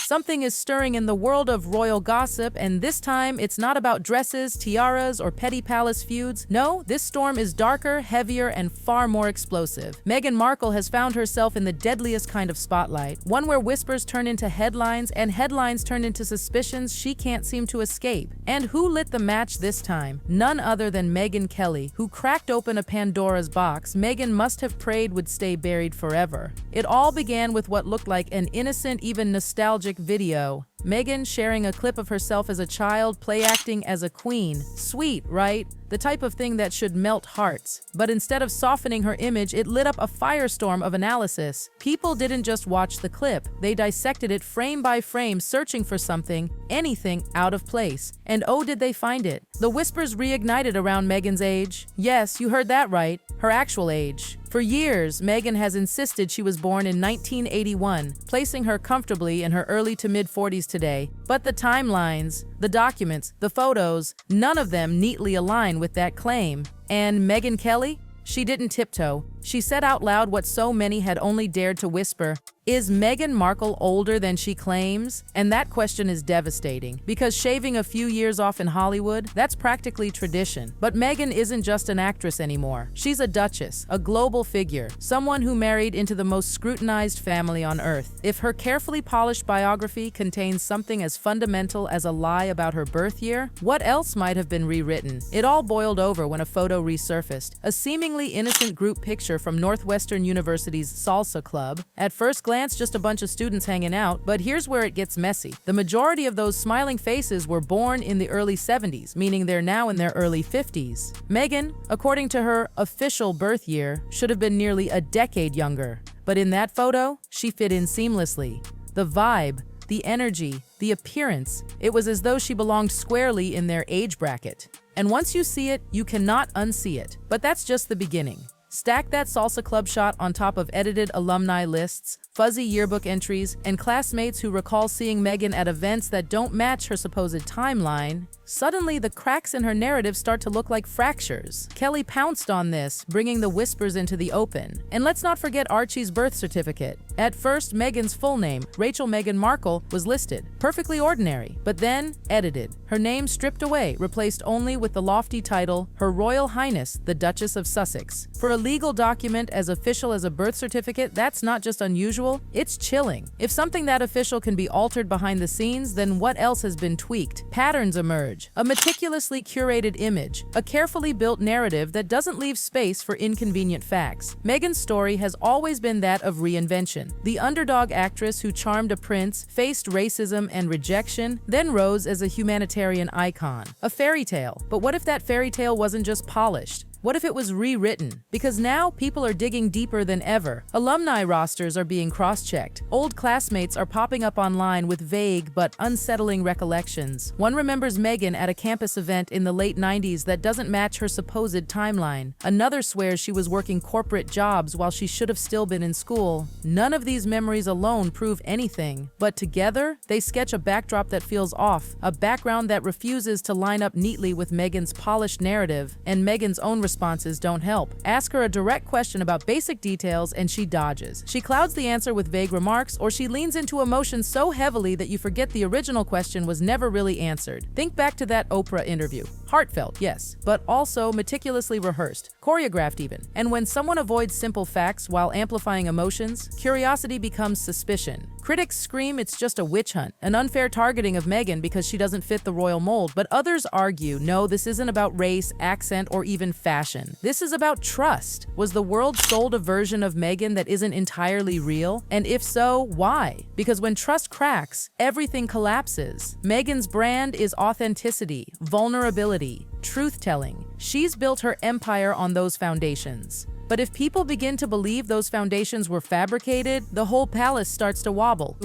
Something is stirring in the world of royal gossip, and this time it's not about dresses, tiaras, or petty palace feuds. No, this storm is darker, heavier, and far more explosive. Meghan Markle has found herself in the deadliest kind of spotlight, one where whispers turn into headlines and headlines turn into suspicions she can't seem to escape. And who lit the match this time? None other than Megyn Kelly, who cracked open a Pandora's box Meghan must have prayed would stay buried forever. It all began with what looked like an innocent, even nostalgic video. Meghan sharing a clip of herself as a child play acting as a queen. Sweet, right? The type of thing that should melt hearts. But instead of softening her image, it lit up a firestorm of analysis. People didn't just watch the clip, they dissected it frame by frame, searching for something, anything out of place. And oh, did they find it? The whispers reignited around Meghan's age. Yes, you heard that right, her actual age. For years, Meghan has insisted she was born in 1981, placing her comfortably in her early to mid-40s today. But the timelines, the documents, the photos, none of them neatly align with that claim. And Megyn Kelly? She didn't tiptoe. She said out loud what so many had only dared to whisper. Is Meghan Markle older than she claims? And that question is devastating, because shaving a few years off in Hollywood, that's practically tradition. But Meghan isn't just an actress anymore. She's a duchess, a global figure, someone who married into the most scrutinized family on earth. If her carefully polished biography contains something as fundamental as a lie about her birth year, what else might have been rewritten? It all boiled over when a photo resurfaced, a seemingly innocent group picture from Northwestern University's Salsa Club. At first glance, just a bunch of students hanging out, but here's where it gets messy. The majority of those smiling faces were born in the early 70s, meaning they're now in their early 50s. Meghan, according to her official birth year, should have been nearly a decade younger. But in that photo, she fit in seamlessly. The vibe, the energy, the appearance, it was as though she belonged squarely in their age bracket. And once you see it, you cannot unsee it. But that's just the beginning. Stack that Salsa Club shot on top of edited alumni lists, fuzzy yearbook entries, and classmates who recall seeing Meghan at events that don't match her supposed timeline. Suddenly, the cracks in her narrative start to look like fractures. Kelly pounced on this, bringing the whispers into the open. And let's not forget Archie's birth certificate. At first, Meghan's full name, Rachel Meghan Markle, was listed. Perfectly ordinary, but then edited. Her name stripped away, replaced only with the lofty title, Her Royal Highness, the Duchess of Sussex. For a legal document as official as a birth certificate, that's not just unusual, it's chilling. If something that official can be altered behind the scenes, then what else has been tweaked? Patterns emerge. A meticulously curated image, a carefully built narrative that doesn't leave space for inconvenient facts. Meghan's story has always been that of reinvention. The underdog actress who charmed a prince, faced racism and rejection, then rose as a humanitarian icon. A fairy tale. But what if that fairy tale wasn't just polished? What if it was rewritten? Because now people are digging deeper than ever. Alumni rosters are being cross-checked. Old classmates are popping up online with vague but unsettling recollections. One remembers Meghan at a campus event in the late 90s that doesn't match her supposed timeline. Another swears she was working corporate jobs while she should have still been in school. None of these memories alone prove anything, but together, they sketch a backdrop that feels off, a background that refuses to line up neatly with Meghan's polished narrative, and Meghan's own responses don't help. Ask her a direct question about basic details and she dodges. She clouds the answer with vague remarks, or she leans into emotion so heavily that you forget the original question was never really answered. Think back to that Oprah interview. Heartfelt, yes, but also meticulously rehearsed, choreographed even. And when someone avoids simple facts while amplifying emotions, curiosity becomes suspicion. Critics scream it's just a witch hunt, an unfair targeting of Meghan because she doesn't fit the royal mold, but others argue, no, this isn't about race, accent, or even fashion. This is about trust. Was the world sold a version of Meghan that isn't entirely real? And if so, why? Because when trust cracks, everything collapses. Meghan's brand is authenticity, vulnerability, truth-telling. She's built her empire on those foundations. But if people begin to believe those foundations were fabricated, the whole palace starts to wobble.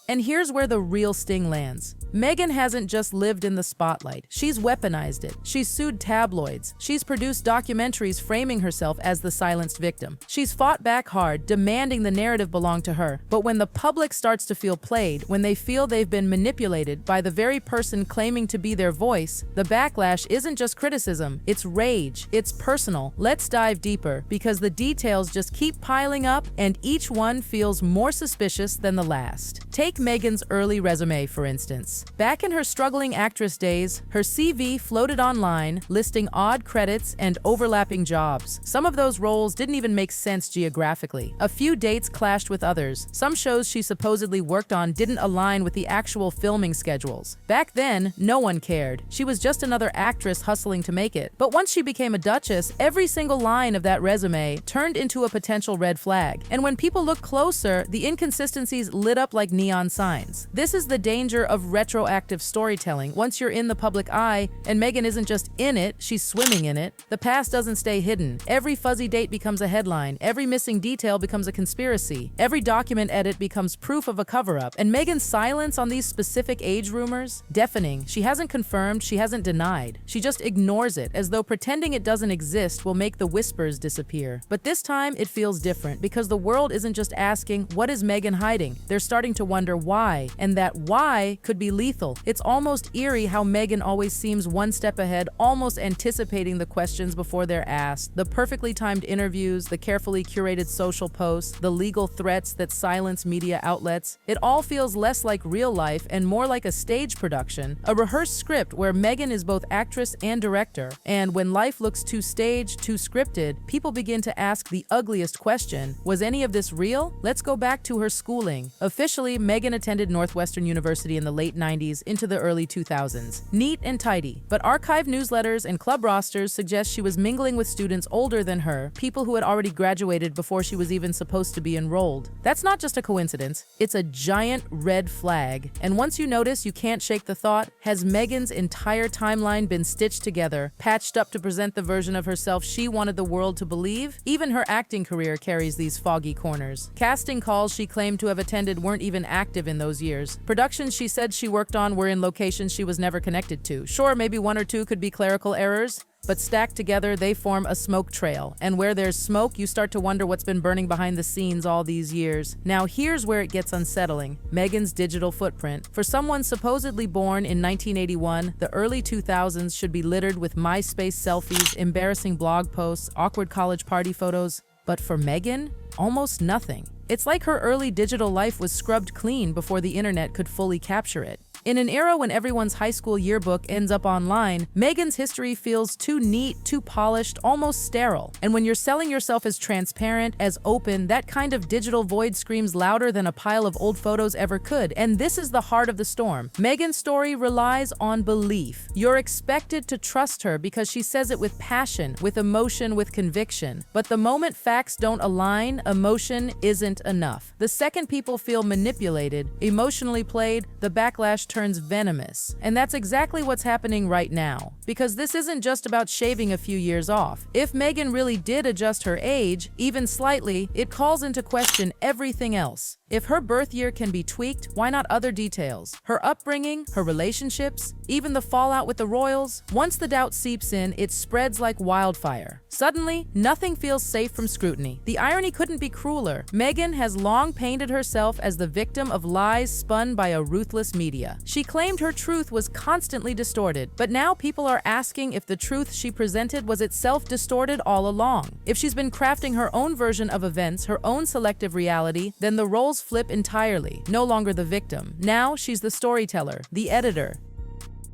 And here's where the real sting lands. Meghan hasn't just lived in the spotlight. She's weaponized it. She's sued tabloids. She's produced documentaries framing herself as the silenced victim. She's fought back hard, demanding the narrative belong to her. But when the public starts to feel played, when they feel they've been manipulated by the very person claiming to be their voice, the backlash isn't just criticism, it's rage, it's personal. Let's dive deeper, because the details just keep piling up and each one feels more suspicious than the last. Take Megyn's early resume, for instance. Back in her struggling actress days, her CV floated online, listing odd credits and overlapping jobs. Some of those roles didn't even make sense geographically. A few dates clashed with others. Some shows she supposedly worked on didn't align with the actual filming schedules. Back then, no one cared. She was just another actress hustling to make it. But once she became a duchess, every single line of that resume turned into a potential red flag. And when people looked closer, the inconsistencies lit up like neon signs. This is the danger of retroactive storytelling. Once you're in the public eye, and Megyn isn't just in it, she's swimming in it, the past doesn't stay hidden. Every fuzzy date becomes a headline. Every missing detail becomes a conspiracy. Every document edit becomes proof of a cover-up. And Megyn's silence on these specific age rumors? Deafening. She hasn't confirmed, she hasn't denied. She just ignores it, as though pretending it doesn't exist will make the whispers disappear. But this time, it feels different, because the world isn't just asking, what is Megyn hiding? They're starting to wonder why, and that why could be lethal. It's almost eerie how Megyn always seems one step ahead, almost anticipating the questions before they're asked. The perfectly timed interviews, the carefully curated social posts, the legal threats that silence media outlets. It all feels less like real life and more like a stage production, a rehearsed script where Megyn is both actress and director. And when life looks too staged, too scripted, people begin to ask the ugliest question: was any of this real? Let's go back to her schooling. Officially, Megyn attended Northwestern University in the late 90s into the early 2000s. Neat and tidy, but archived newsletters and club rosters suggest she was mingling with students older than her, people who had already graduated before she was even supposed to be enrolled. That's not just a coincidence, it's a giant red flag. And once you notice, you can't shake the thought: has Megyn's entire timeline been stitched together, patched up to present the version of herself she wanted the world to believe? Even her acting career carries these foggy corners. Casting calls she claimed to have attended weren't even active in those years. Productions she said she worked on were in locations she was never connected to. Sure, maybe one or two could be clerical errors, but stacked together, they form a smoke trail. And where there's smoke, you start to wonder what's been burning behind the scenes all these years. Now here's where it gets unsettling: Megyn's digital footprint. For someone supposedly born in 1981, the early 2000s should be littered with MySpace selfies, embarrassing blog posts, awkward college party photos. But for Megyn, almost nothing. It's like her early digital life was scrubbed clean before the internet could fully capture it. In an era when everyone's high school yearbook ends up online, Megyn's history feels too neat, too polished, almost sterile. And when you're selling yourself as transparent, as open, that kind of digital void screams louder than a pile of old photos ever could. And this is the heart of the storm. Megyn's story relies on belief. You're expected to trust her because she says it with passion, with emotion, with conviction. But the moment facts don't align, emotion isn't enough. The second people feel manipulated, emotionally played, the backlash turns venomous. And that's exactly what's happening right now. Because this isn't just about shaving a few years off. If Megyn really did adjust her age, even slightly, it calls into question everything else. If her birth year can be tweaked, why not other details? Her upbringing, her relationships, even the fallout with the royals? Once the doubt seeps in, it spreads like wildfire. Suddenly, nothing feels safe from scrutiny. The irony couldn't be crueler. Megyn has long painted herself as the victim of lies spun by a ruthless media. She claimed her truth was constantly distorted, but now people are asking if the truth she presented was itself distorted all along. If she's been crafting her own version of events, her own selective reality, then the roles flip entirely. No longer the victim. Now she's the storyteller, the editor,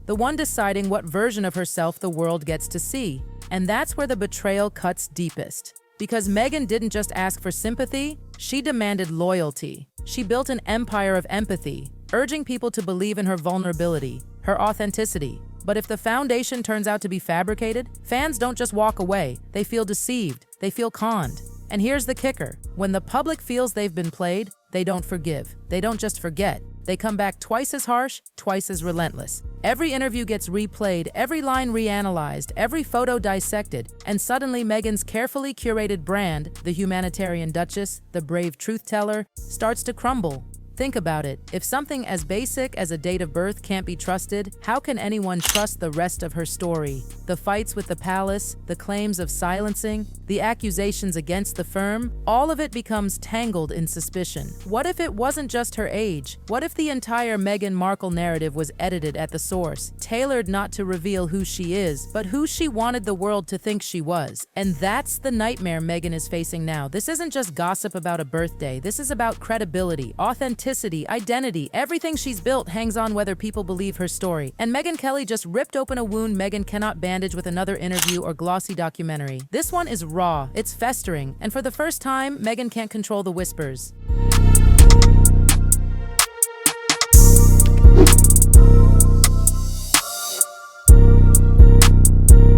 the one deciding what version of herself the world gets to see. And that's where the betrayal cuts deepest. Because Megyn didn't just ask for sympathy, she demanded loyalty. She built an empire of empathy, urging people to believe in her vulnerability, her authenticity. But if the foundation turns out to be fabricated, fans don't just walk away. They feel deceived. They feel conned. And here's the kicker. When the public feels they've been played, they don't forgive. They don't just forget. They come back twice as harsh, twice as relentless. Every interview gets replayed, every line reanalyzed, every photo dissected, and suddenly Megyn's carefully curated brand, the humanitarian duchess, the brave truth teller, starts to crumble. Think about it. If something as basic as a date of birth can't be trusted, how can anyone trust the rest of her story? The fights with the palace, the claims of silencing, the accusations against the firm, all of it becomes tangled in suspicion. What if it wasn't just her age? What if the entire Meghan Markle narrative was edited at the source, tailored not to reveal who she is, but who she wanted the world to think she was? And that's the nightmare Megyn is facing now. This isn't just gossip about a birthday. This is about credibility, authenticity, authenticity, identity, everything she's built hangs on whether people believe her story. And Megyn Kelly just ripped open a wound Megyn cannot bandage with another interview or glossy documentary. This one is raw, it's festering, and for the first time, Megyn can't control the whispers.